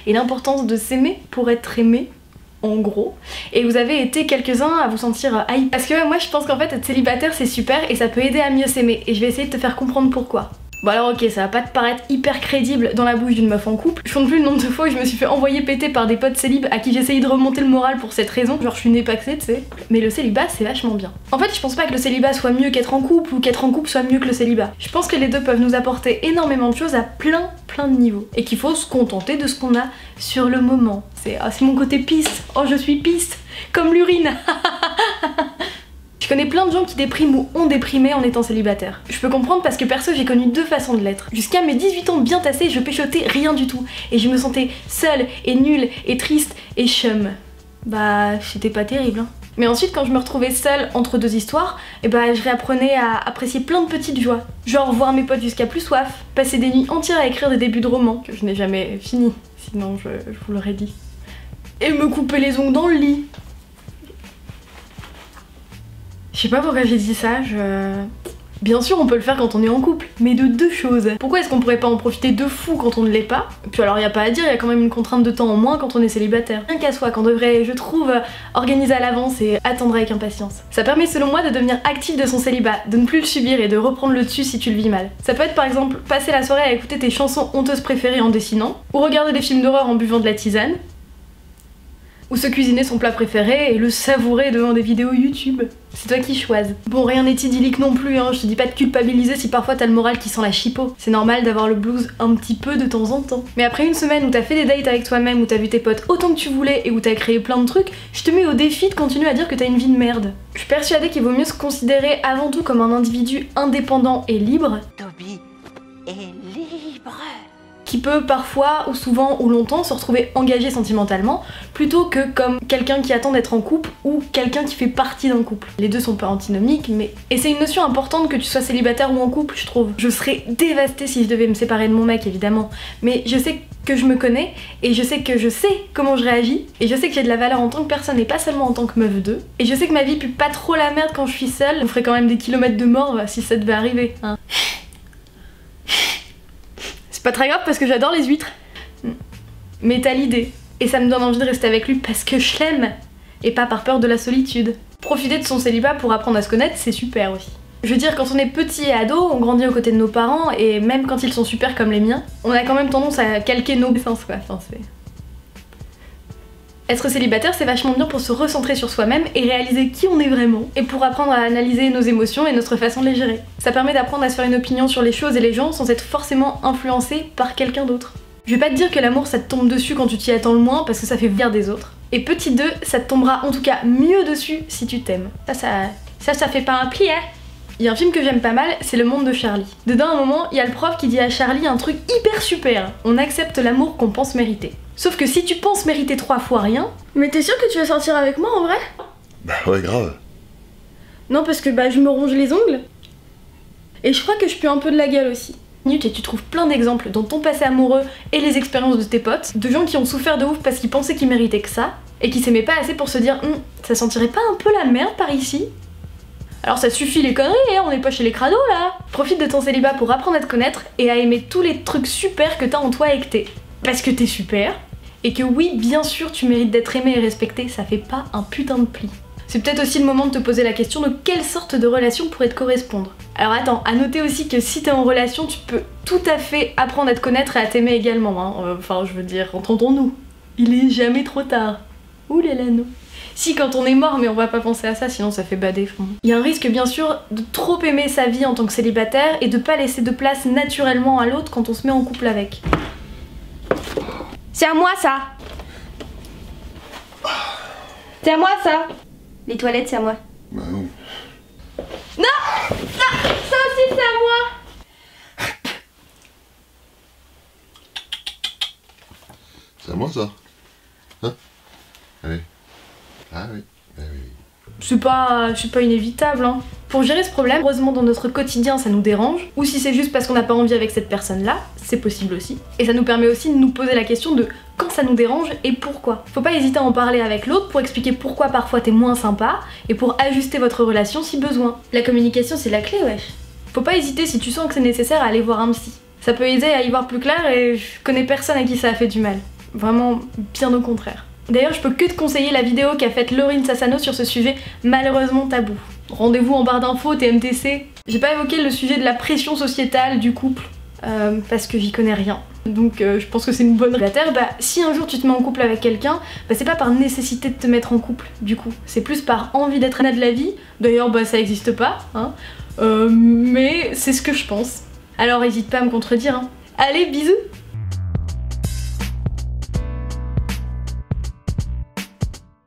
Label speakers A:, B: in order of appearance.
A: et l'importance de s'aimer pour être aimé, en gros, et vous avez été quelques-uns à vous sentir hype. Parce que moi je pense qu'en fait être célibataire c'est super et ça peut aider à mieux s'aimer, et je vais essayer de te faire comprendre pourquoi. Bon alors ok, ça va pas te paraître hyper crédible dans la bouche d'une meuf en couple. Je compte plus le nombre de fois où je me suis fait envoyer péter par des potes célibes à qui j'essayais de remonter le moral pour cette raison. Genre je suis née paxée, tu sais. Mais le célibat c'est vachement bien. En fait je pense pas que le célibat soit mieux qu'être en couple ou qu'être en couple soit mieux que le célibat. Je pense que les deux peuvent nous apporter énormément de choses à plein de niveaux. Et qu'il faut se contenter de ce qu'on a sur le moment. C'est mon côté piste. Oh je suis piste. Comme l'urine. Je connais plein de gens qui dépriment ou ont déprimé en étant célibataire. Je peux comprendre parce que perso j'ai connu deux façons de l'être. Jusqu'à mes 18 ans bien tassés, je péchotais rien du tout. Et je me sentais seule et nulle et triste et chum. Bah c'était pas terrible hein. Mais ensuite quand je me retrouvais seule entre deux histoires, et bah je réapprenais à apprécier plein de petites joies. Genre voir mes potes jusqu'à plus soif, passer des nuits entières à écrire des débuts de romans, que je n'ai jamais fini, sinon je vous l'aurais dit. Et me couper les ongles dans le lit. Je sais pas pourquoi j'ai dit ça, Bien sûr on peut le faire quand on est en couple, mais de deux choses. Pourquoi est-ce qu'on pourrait pas en profiter de fou quand on ne l'est pas? Puis alors y a pas à dire, y a quand même une contrainte de temps en moins quand on est célibataire. Rien qu'à soi qu'on devrait, je trouve, organiser à l'avance et attendre avec impatience. Ça permet selon moi de devenir actif de son célibat, de ne plus le subir et de reprendre le dessus si tu le vis mal. Ça peut être par exemple passer la soirée à écouter tes chansons honteuses préférées en dessinant, ou regarder des films d'horreur en buvant de la tisane, ou se cuisiner son plat préféré et le savourer devant des vidéos YouTube. C'est toi qui choisis. Bon, rien n'est idyllique non plus, hein. Je te dis pas de culpabiliser si parfois t'as le moral qui sent la chipot. C'est normal d'avoir le blues un petit peu de temps en temps. Mais après une semaine où t'as fait des dates avec toi-même, où t'as vu tes potes autant que tu voulais et où t'as créé plein de trucs, je te mets au défi de continuer à dire que t'as une vie de merde. Je suis persuadée qu'il vaut mieux se considérer avant tout comme un individu indépendant et libre.
B: Toby est libre.
A: Qui peut parfois, ou souvent, ou longtemps, se retrouver engagé sentimentalement, plutôt que comme quelqu'un qui attend d'être en couple, ou quelqu'un qui fait partie d'un couple. Les deux sont pas antinomiques, mais... Et c'est une notion importante que tu sois célibataire ou en couple, je trouve. Je serais dévastée si je devais me séparer de mon mec, évidemment, mais je sais que je me connais, et je sais que je sais comment je réagis, et je sais que j'ai de la valeur en tant que personne, et pas seulement en tant que meuf d'eux, et je sais que ma vie pue pas trop la merde quand je suis seule, on ferait quand même des kilomètres de mort si ça devait arriver, hein. Pas très grave parce que j'adore les huîtres. Mais t'as l'idée. Et ça me donne envie de rester avec lui parce que je l'aime. Et pas par peur de la solitude. Profiter de son célibat pour apprendre à se connaître, c'est super aussi. Je veux dire, quand on est petit et ado, on grandit aux côtés de nos parents, et même quand ils sont super comme les miens, on a quand même tendance à calquer nos sens quoi. Enfin, Être célibataire, c'est vachement bien pour se recentrer sur soi-même et réaliser qui on est vraiment, et pour apprendre à analyser nos émotions et notre façon de les gérer. Ça permet d'apprendre à se faire une opinion sur les choses et les gens sans être forcément influencé par quelqu'un d'autre. Je vais pas te dire que l'amour ça te tombe dessus quand tu t'y attends le moins parce que ça fait venir des autres. Et petit 2, ça te tombera en tout cas mieux dessus si tu t'aimes. Ça fait pas un pli, hein. Il y a un film que j'aime pas mal, c'est Le Monde de Charlie. Dedans, à un moment, il y a le prof qui dit à Charlie un truc hyper super. On accepte l'amour qu'on pense mériter. Sauf que si tu penses mériter 3 fois rien... Mais t'es sûr que tu veux sortir avec moi en vrai?
C: Bah ouais, grave.
A: Non, parce que bah je me ronge les ongles. Et je crois que je pue un peu de la gueule aussi. Et tu trouves plein d'exemples dans ton passé amoureux et les expériences de tes potes, de gens qui ont souffert de ouf parce qu'ils pensaient qu'ils méritaient que ça, et qui s'aimaient pas assez pour se dire ça sentirait pas un peu la merde par ici? Alors ça suffit les conneries, hein, on n'est pas chez les crados là. Profite de ton célibat pour apprendre à te connaître et à aimer tous les trucs super que t'as en toi et que t'es. Parce que t'es super, et que oui, bien sûr, tu mérites d'être aimé et respecté, ça fait pas un putain de pli. C'est peut-être aussi le moment de te poser la question de quelle sorte de relation pourrait te correspondre. Alors attends, à noter aussi que si t'es en relation, tu peux tout à fait apprendre à te connaître et à t'aimer également, hein. Enfin, je veux dire, entendons-nous. Il est jamais trop tard. Ouh là là, non. Si, quand on est mort, mais on va pas penser à ça, sinon ça fait bader. Il y a un risque bien sûr de trop aimer sa vie en tant que célibataire et de pas laisser de place naturellement à l'autre quand on se met en couple avec. C'est à moi ça! C'est à moi ça! Les toilettes c'est à moi.
C: Bah non.
A: Non! Ça aussi c'est à moi!
C: C'est à moi ça? Hein? Allez. Ah oui. Ah oui.
A: C'est pas inévitable, hein. Pour gérer ce problème, heureusement dans notre quotidien ça nous dérange, ou si c'est juste parce qu'on n'a pas envie avec cette personne-là, c'est possible aussi. Et ça nous permet aussi de nous poser la question de quand ça nous dérange et pourquoi. Faut pas hésiter à en parler avec l'autre pour expliquer pourquoi parfois t'es moins sympa, et pour ajuster votre relation si besoin. La communication c'est la clé, wesh. Faut pas hésiter si tu sens que c'est nécessaire à aller voir un psy. Ça peut aider à y voir plus clair et je connais personne à qui ça a fait du mal. Vraiment bien au contraire. D'ailleurs, je peux que te conseiller la vidéo qu'a faite Laurine Sassano sur ce sujet malheureusement tabou. Rendez-vous en barre d'infos, TMTC. J'ai pas évoqué le sujet de la pression sociétale du couple, parce que j'y connais rien. Donc je pense que c'est une bonne réflexion. Bah, si un jour tu te mets en couple avec quelqu'un, bah, c'est pas par nécessité de te mettre en couple du coup. C'est plus par envie d'être un de la vie. D'ailleurs bah ça existe pas, hein. Mais c'est ce que je pense. Alors hésite pas à me contredire, hein. Allez, bisous!